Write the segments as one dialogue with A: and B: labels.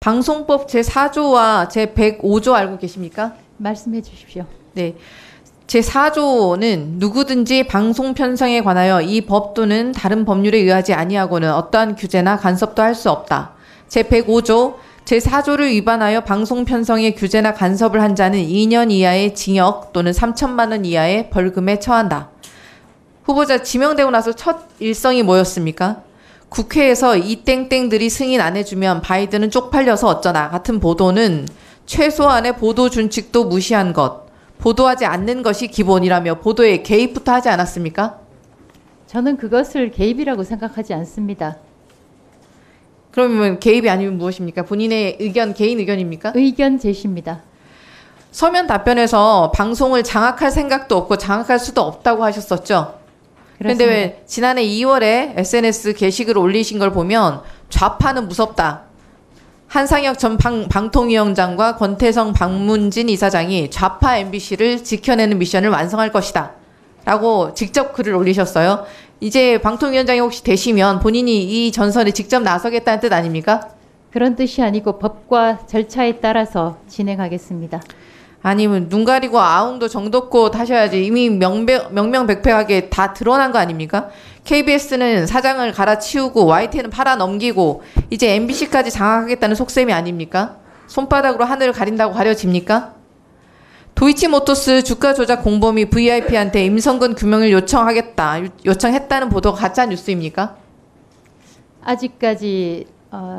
A: 방송법 제4조와 제105조 알고 계십니까?
B: 말씀해 주십시오.
A: 네. 제4조는 누구든지 방송 편성에 관하여 이 법 또는 다른 법률에 의하지 아니하고는 어떠한 규제나 간섭도 할 수 없다. 제105조 제4조를 위반하여 방송 편성의 규제나 간섭을 한 자는 2년 이하의 징역 또는 3천만 원 이하의 벌금에 처한다. 후보자 지명되고 나서 첫 일성이 뭐였습니까? 국회에서 이 땡땡들이 승인 안 해주면 바이든은 쪽팔려서 어쩌나 같은 보도는 최소한의 보도 준칙도 무시한 것, 보도하지 않는 것이 기본이라며 보도에 개입부터 하지 않았습니까?
B: 저는 그것을 개입이라고 생각하지 않습니다.
A: 그러면 개입이 아니면 무엇입니까? 본인의 의견, 개인 의견입니까?
B: 의견 제시입니다.
A: 서면 답변에서 방송을 장악할 생각도 없고 장악할 수도 없다고 하셨었죠? 그런데 왜 지난해 2월에 SNS 게시글 올리신 걸 보면 좌파는 무섭다. 한상혁 전 방통위원장과 권태성 박문진 이사장이 좌파 MBC를 지켜내는 미션을 완성할 것이다. 라고 직접 글을 올리셨어요. 이제 방통위원장이 혹시 되시면 본인이 이 전선에 직접 나서겠다는 뜻 아닙니까?
B: 그런 뜻이 아니고 법과 절차에 따라서 진행하겠습니다.
A: 아니면 눈 가리고 아웅도 정도껏 하셔야지. 이미 명명백백하게 다 드러난 거 아닙니까? KBS는 사장을 갈아치우고 YTN은 팔아넘기고 이제 MBC까지 장악하겠다는 속셈이 아닙니까? 손바닥으로 하늘을 가린다고 가려집니까? 도이치모터스 주가 조작 공범이 VIP한테 임성근 규명을 요청했다는 보도가 가짜 뉴스입니까?
B: 아직까지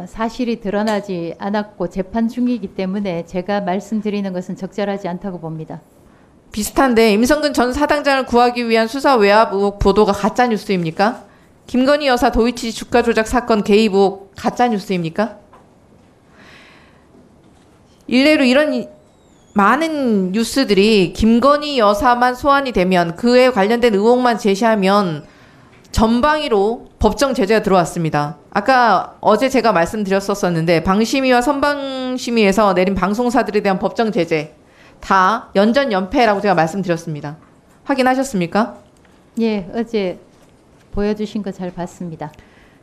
B: 사실이 드러나지 않았고 재판 중이기 때문에 제가 말씀드리는 것은 적절하지 않다고 봅니다.
A: 비슷한데 임성근 전 사당장을 구하기 위한 수사 외압 의혹 보도가 가짜 뉴스입니까? 김건희 여사 도이치 주가 조작 사건 개입 의혹 가짜 뉴스입니까? 일례로 이런 많은 뉴스들이 김건희 여사만 소환이 되면 그에 관련된 의혹만 제시하면 전방위로 법정 제재가 들어왔습니다. 아까 어제 제가 말씀드렸었는데 방심위와 선방심위에서 내린 방송사들에 대한 법정 제재 다 연전연패라고 제가 말씀드렸습니다. 확인하셨습니까?
B: 예, 어제 보여주신 거 잘 봤습니다.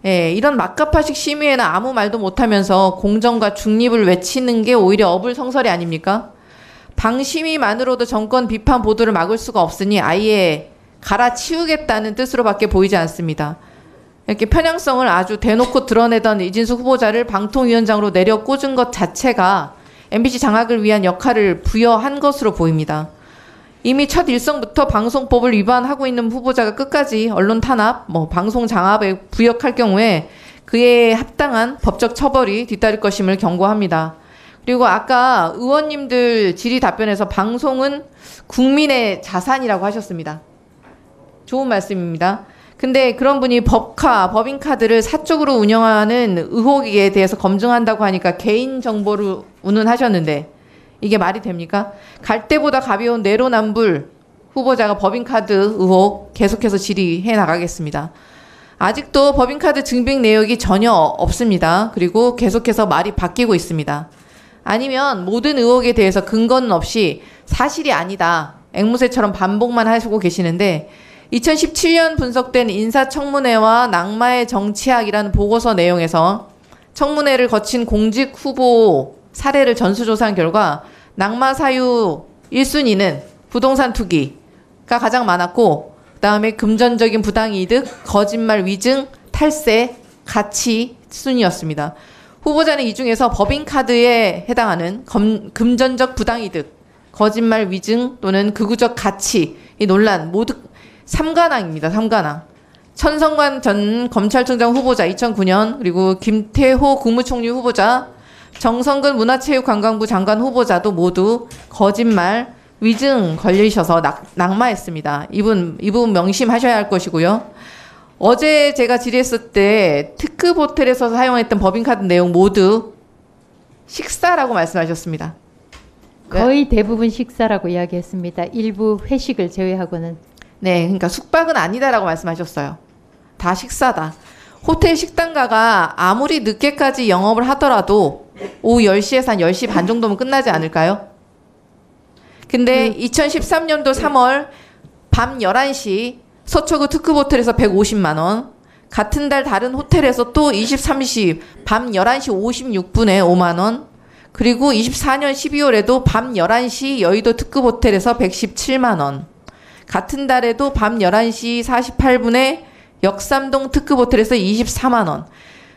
A: 예, 이런 막가파식 심의에는 아무 말도 못하면서 공정과 중립을 외치는 게 오히려 어불성설이 아닙니까? 방심위만으로도 정권 비판 보도를 막을 수가 없으니 아예 갈아치우겠다는 뜻으로밖에 보이지 않습니다. 이렇게 편향성을 아주 대놓고 드러내던 이진숙 후보자를 방통위원장으로 내려 꽂은 것 자체가 MBC 장악을 위한 역할을 부여한 것으로 보입니다. 이미 첫 일성부터 방송법을 위반하고 있는 후보자가 끝까지 언론 탄압, 방송 장악에 부역할 경우에 그에 합당한 법적 처벌이 뒤따를 것임을 경고합니다. 그리고 아까 의원님들 질의 답변에서 방송은 국민의 자산이라고 하셨습니다. 좋은 말씀입니다. 근데 그런 분이 법인카드를 사적으로 운영하는 의혹에 대해서 검증한다고 하니까 개인정보를 운운하셨는데 이게 말이 됩니까? 갈 때보다 가벼운 내로남불 후보자가 법인카드 의혹 계속해서 질의해 나가겠습니다. 아직도 법인카드 증빙 내역이 전혀 없습니다. 그리고 계속해서 말이 바뀌고 있습니다. 아니면 모든 의혹에 대해서 근거는 없이 사실이 아니다. 앵무새처럼 반복만 하시고 계시는데 2017년 분석된 인사청문회와 낙마의 정치학이라는 보고서 내용에서 청문회를 거친 공직 후보 사례를 전수조사한 결과 낙마 사유 1순위는 부동산 투기가 가장 많았고 그다음에 금전적인 부당이득, 거짓말 위증, 탈세, 가치 순이었습니다. 후보자는 이 중에서 법인카드에 해당하는 금전적 부당이득, 거짓말 위증 또는 극우적 가치 이 논란 모두 3관왕입니다. 3관왕. 천성관 전 검찰총장 후보자 2009년 그리고 김태호 국무총리 후보자 정성근 문화체육관광부 장관 후보자도 모두 거짓말 위증 걸리셔서 낙마했습니다. 이분 명심하셔야 할 것이고요. 어제 제가 질의했을 때 특급 호텔에서 사용했던 법인카드 내용 모두 식사라고 말씀하셨습니다.
B: 거의 대부분 식사라고 이야기했습니다. 일부 회식을 제외하고는.
A: 네, 그러니까 숙박은 아니다라고 말씀하셨어요. 다 식사다. 호텔 식당가가 아무리 늦게까지 영업을 하더라도 오후 10시에서 한 10시 반 정도면 끝나지 않을까요? 근데 2013년도 3월 밤 11시 서초구 특급 호텔에서 150만 원, 같은 달 다른 호텔에서 또 23시 밤 11시 56분에 5만 원. 그리고 24년 12월에도 밤 11시 여의도 특급 호텔에서 117만 원. 같은 달에도 밤 11시 48분에 역삼동 특급 호텔에서 24만 원.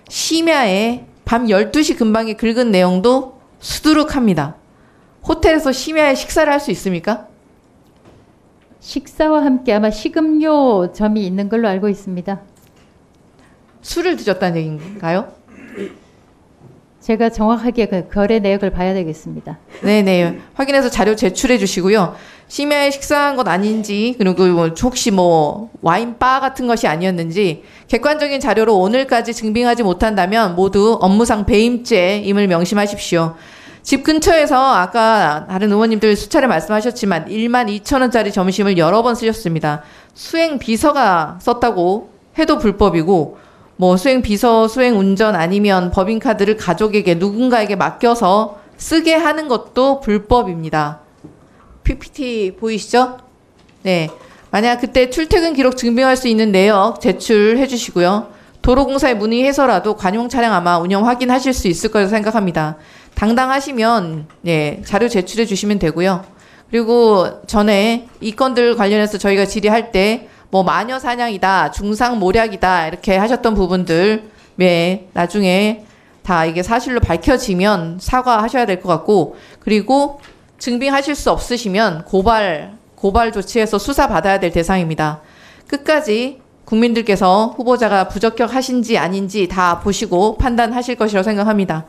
A: 심야에 밤 12시 근방에 긁은 내용도 수두룩합니다. 호텔에서 심야에 식사를 할 수 있습니까?
B: 식사와 함께 아마 식음료점이 있는 걸로 알고 있습니다.
A: 술을 드셨다는 얘기인가요?
B: 제가 정확하게 그 거래 내역을 봐야 되겠습니다.
A: 네네. 확인해서 자료 제출해 주시고요. 심야에 식사한 것 아닌지, 그리고 뭐 혹시 뭐 와인바 같은 것이 아니었는지 객관적인 자료로 오늘까지 증빙하지 못한다면 모두 업무상 배임죄임을 명심하십시오. 집 근처에서 아까 다른 의원님들 수차례 말씀하셨지만 12,000원짜리 점심을 여러 번 쓰셨습니다. 수행 비서가 썼다고 해도 불법이고, 뭐 수행 비서, 수행 운전 아니면 법인카드를 가족에게 누군가에게 맡겨서 쓰게 하는 것도 불법입니다. PPT 보이시죠? 네. 만약 그때 출퇴근 기록 증빙할 수 있는 내역 제출해 주시고요. 도로공사에 문의해서라도 관용 차량 아마 운영 확인하실 수 있을 거라고 생각합니다. 당당하시면 네, 자료 제출해 주시면 되고요. 그리고 전에 이 건들 관련해서 저희가 질의할 때 뭐 마녀 사냥이다, 중상 모략이다 이렇게 하셨던 부분들 네, 나중에 다 이게 사실로 밝혀지면 사과하셔야 될 것 같고, 그리고 증빙하실 수 없으시면 고발 조치해서 수사받아야 될 대상입니다. 끝까지 국민들께서 후보자가 부적격하신지 아닌지 다 보시고 판단하실 것이라고 생각합니다.